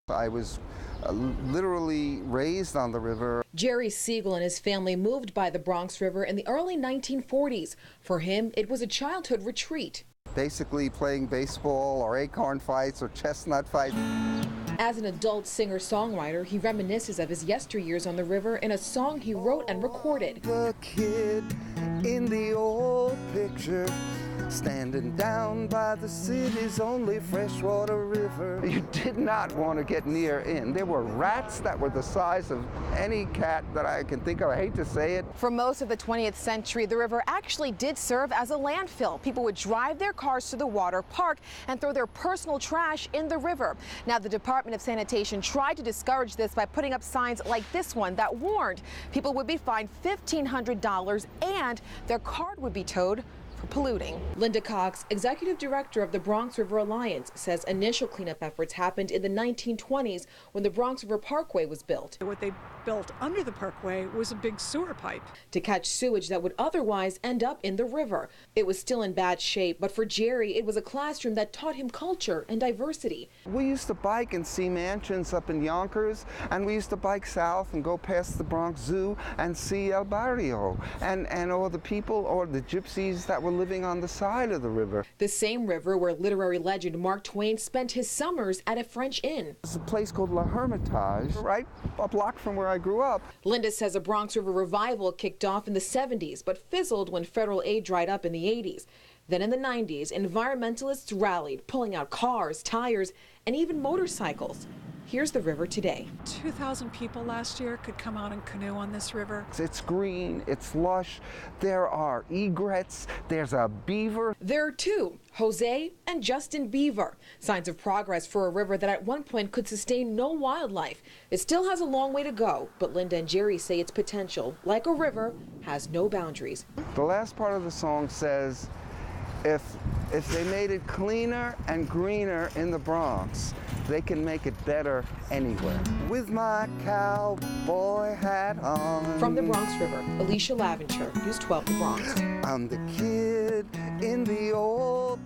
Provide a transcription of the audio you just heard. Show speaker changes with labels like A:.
A: I was literally raised on the river.
B: Jerry Siegel and his family moved by the Bronx River in the early 1940s. For him, it was a childhood retreat.
A: Basically playing baseball or acorn fights or chestnut fights.
B: As an adult singer-songwriter, he reminisces of his yesteryears on the river in a song he wrote and recorded.
A: The kid in the old picture, standing down by the city's only freshwater river. You did not want to get near in. There were rats that were the size of any cat that I can think of. I hate to say it.
B: For most of the 20th century, the river actually did serve as a landfill. People would drive their cars to the water, park, and throw their personal trash in the river. Now, the Department of Sanitation tried to discourage this by putting up signs like this one that warned people would be fined $1,500 and their card would be towed for polluting. Linda Cox, executive director of the Bronx River Alliance, says initial cleanup efforts happened in the 1920s when the Bronx River Parkway was built.
C: What they built under the parkway was a big sewer pipe
B: to catch sewage that would otherwise end up in the river. It was still in bad shape, but for Jerry, it was a classroom that taught him culture and diversity.
A: We used to bike and see mansions up in Yonkers, and we used to bike south and go past the Bronx Zoo and see El Barrio and all the people or the gypsies that were living on the side of the river.
B: The same river where literary legend Mark Twain spent his summers at a French inn.
A: There's a place called La Hermitage, right a block from where I grew up.
B: Linda says a Bronx River revival kicked off in the 70s, but fizzled when federal aid dried up in the 80s. Then in the 90s, environmentalists rallied, pulling out cars, tires, and even motorcycles. Here's the river today.
C: 2,000 people last year could come out and canoe on this river.
A: It's green, it's lush, there are egrets, there's a beaver.
B: There are two, Jose and Justin Beaver. Signs of progress for a river that at one point could sustain no wildlife. It still has a long way to go, but Linda and Jerry say its potential, like a river, has no boundaries.
A: The last part of the song says, if they made it cleaner and greener in the Bronx, they can make it better anywhere. With my cowboy hat on.
B: From the Bronx River, Alicia Laventure, News 12 The Bronx.
A: I'm the kid in the old